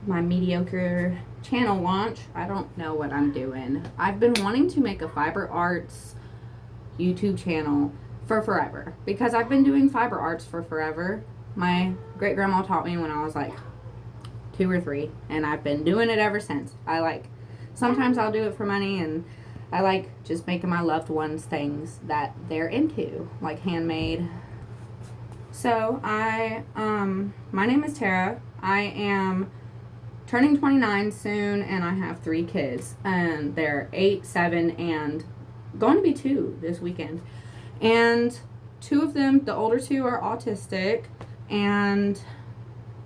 my mediocre channel launch. I don't know what I'm doing. I've been wanting to make a fiber arts YouTube channel for forever because I've been doing fiber arts for forever. My great grandma taught me when I was like 2 or 3, and I've been doing it ever since. Sometimes I'll do it for money, and I like just making my loved ones things that they're into, like handmade. So my name is Tara. I am turning 29 soon, and I have 3 kids, and they're 8, 7, and going to be 2 this weekend. And 2 of them, the older 2, are autistic, and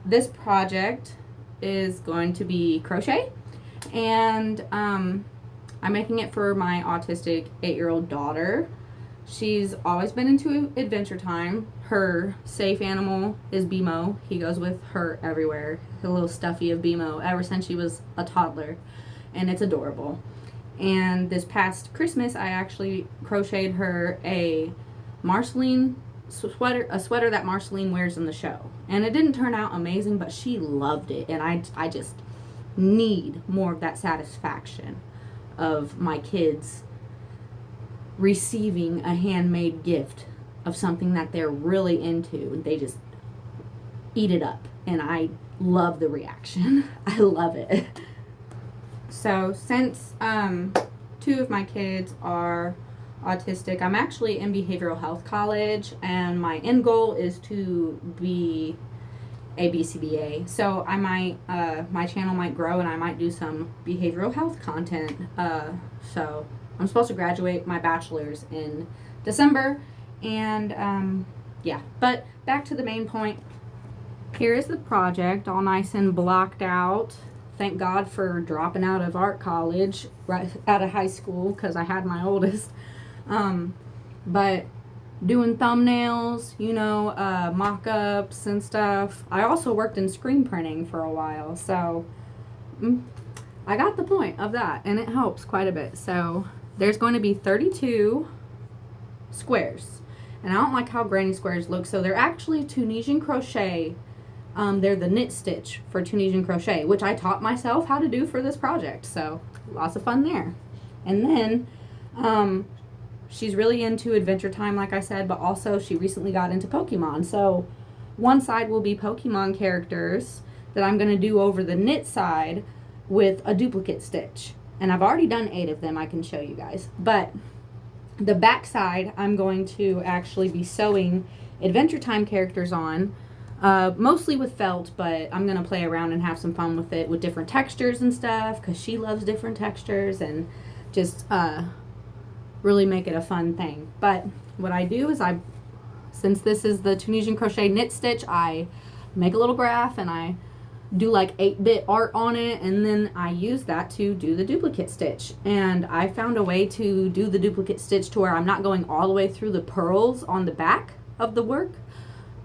this project is going to be crochet, and I'm making it for my autistic 8-year-old daughter. She's always been into Adventure Time. Her safe animal is BMO. He goes with her everywhere. The little stuffy of BMO ever since she was a toddler, and it's adorable. And this past Christmas, I actually crocheted her a Marceline sweater, a sweater that Marceline wears in the show. And it didn't turn out amazing, but she loved it, and I just need more of that satisfaction of my kids receiving a handmade gift of something that they're really into, and they just eat it up, and I love the reaction. I love it. So since 2 of my kids are autistic, I'm actually in behavioral health college, and my end goal is to be a BCBA. So I might my channel might grow, and I might do some behavioral health content. So I'm supposed to graduate my bachelor's in December, and yeah, but back to the main point. Here is the project all nice and blocked out. Thank God for dropping out of art college right out of high school, because I had my oldest. But doing thumbnails, mock-ups and stuff. I also worked in screen printing for a while, so I got the point of that, and it helps quite a bit. So there's going to be 32 squares, and I don't like how granny squares look, so they're actually Tunisian crochet. They're the knit stitch for Tunisian crochet, which I taught myself how to do for this project, so lots of fun there. And then she's really into Adventure Time, like I said, but also she recently got into Pokemon, so one side will be Pokemon characters that I'm going to do over the knit side with a duplicate stitch. And I've already done 8 of them. I can show you guys. But the back side, I'm going to actually be sewing Adventure Time characters on, mostly with felt, but I'm going to play around and have some fun with it with different textures and stuff, because she loves different textures, and just really make it a fun thing. But what I do is since this is the Tunisian crochet knit stitch, I make a little graph, and I do like 8-bit art on it, and then I use that to do the duplicate stitch. And I found a way to do the duplicate stitch to where I'm not going all the way through the purls on the back of the work,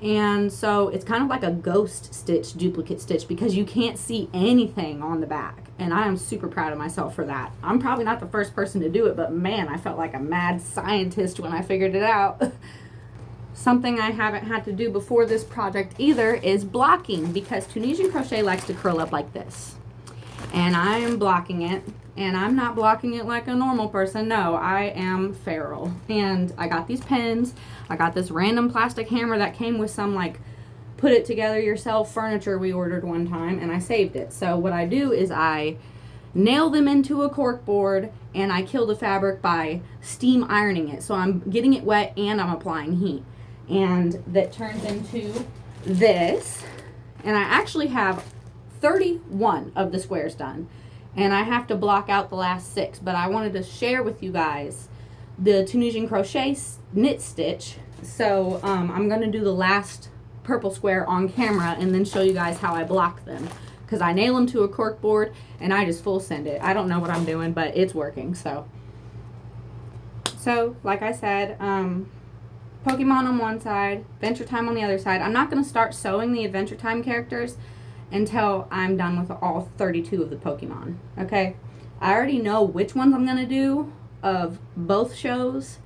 and so it's kind of like a ghost stitch duplicate stitch, because you can't see anything on the back, and I am super proud of myself for that. I'm probably not the first person to do it, but man, I felt like a mad scientist when I figured it out. Something I haven't had to do before this project either is blocking, because Tunisian crochet likes to curl up like this. And I am blocking it, and I'm not blocking it like a normal person. No, I am feral. And I got these pins. I got this random plastic hammer that came with some like put it together yourself furniture we ordered one time, and I saved it. So what I do is I nail them into a cork board, and I kill the fabric by steam ironing it. So I'm getting it wet and I'm applying heat. And that turns into this, and I actually have 31 of the squares done, and I have to block out the last 6, but I wanted to share with you guys the Tunisian crochet knit stitch. So I'm going to do the last purple square on camera and then show you guys how I block them, because I nail them to a cork board and I just full send it. I don't know what I'm doing, but it's working. So like I said, Pokemon on one side, Adventure Time on the other side. I'm not going to start sewing the Adventure Time characters until I'm done with all 32 of the Pokemon, okay? I already know which ones I'm going to do of both shows,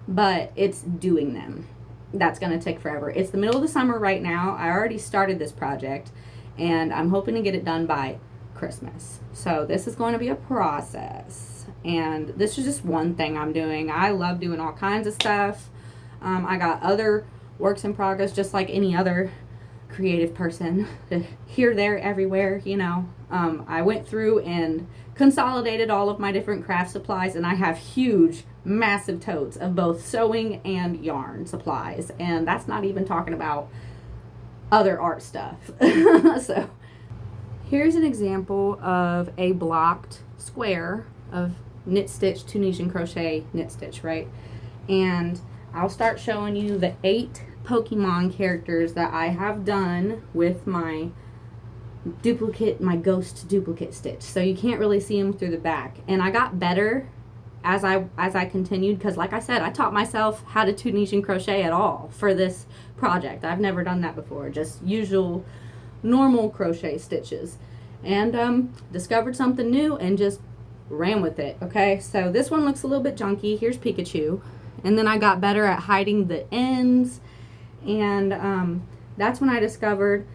but it's doing them. That's going to take forever. It's the middle of the summer right now. I already started this project, and I'm hoping to get it done by Christmas. So this is going to be a process, and this is just one thing I'm doing. I love doing all kinds of stuff. I got other works in progress, just like any other creative person, here, there, everywhere, you know. I went through and consolidated all of my different craft supplies, and I have huge, massive totes of both sewing and yarn supplies, and that's not even talking about other art stuff. So here's an example of a blocked square of knit stitch, Tunisian crochet knit stitch, right? And I'll start showing you the 8 Pokemon characters that I have done with my duplicate, my ghost duplicate stitch. So you can't really see them through the back. And I got better as I continued, because like I said, I taught myself how to Tunisian crochet at all for this project. I've never done that before, just usual normal crochet stitches, and discovered something new and just ran with it. Okay, so this one looks a little bit junky. Here's Pikachu, and then I got better at hiding the ends, and that's when I discovered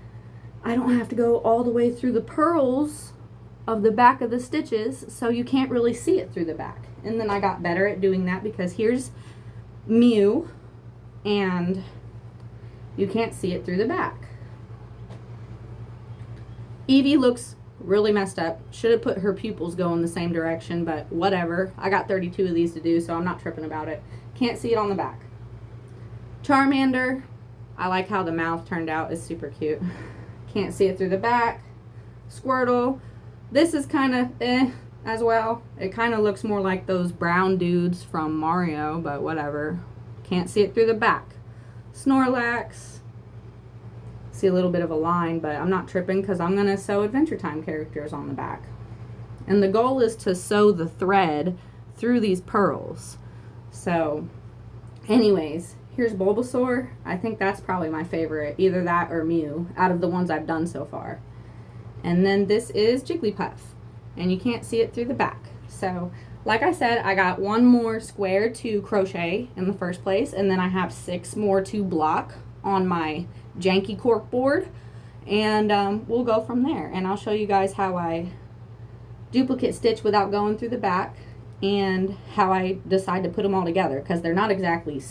I don't have to go all the way through the purls of the back of the stitches, so you can't really see it through the back. And then I got better at doing that, because here's Mew, and you can't see it through the back. Eevee looks really messed up. Should have put her pupils going the same direction, but whatever. I got 32 of these to do, so I'm not tripping about it. Can't see it on the back. Charmander, I like how the mouth turned out. It's super cute. Can't see it through the back. Squirtle, this is kind of as well. It kind of looks more like those brown dudes from Mario, but whatever. Can't see it through the back. Snorlax, see a little bit of a line, but I'm not tripping, because I'm going to sew Adventure Time characters on the back. And the goal is to sew the thread through these purls. So anyways, here's Bulbasaur. I think that's probably my favorite, either that or Mew, out of the ones I've done so far. And then this is Jigglypuff, and you can't see it through the back. So like I said, I got one more square to crochet in the first place, and then I have 6 more to block on my janky cork board, and we'll go from there. And I'll show you guys how I duplicate stitch without going through the back, and how I decide to put them all together, because they're not exactly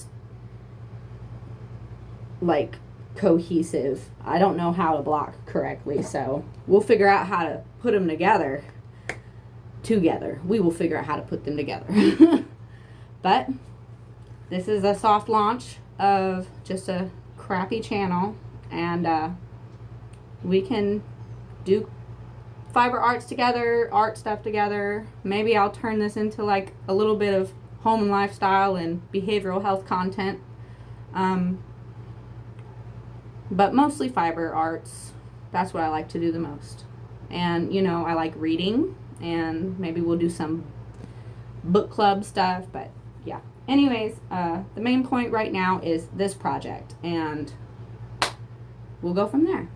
like cohesive. I don't know how to block correctly, so we'll figure out how to put them together. We will figure out how to put them together. But this is a soft launch of just a crappy channel, and we can do fiber arts together, art stuff together. Maybe I'll turn this into like a little bit of home and lifestyle and behavioral health content, but mostly fiber arts. That's what I like to do the most. And you know, I like reading, and maybe we'll do some book club stuff. But yeah, anyways, the main point right now is this project, and we'll go from there.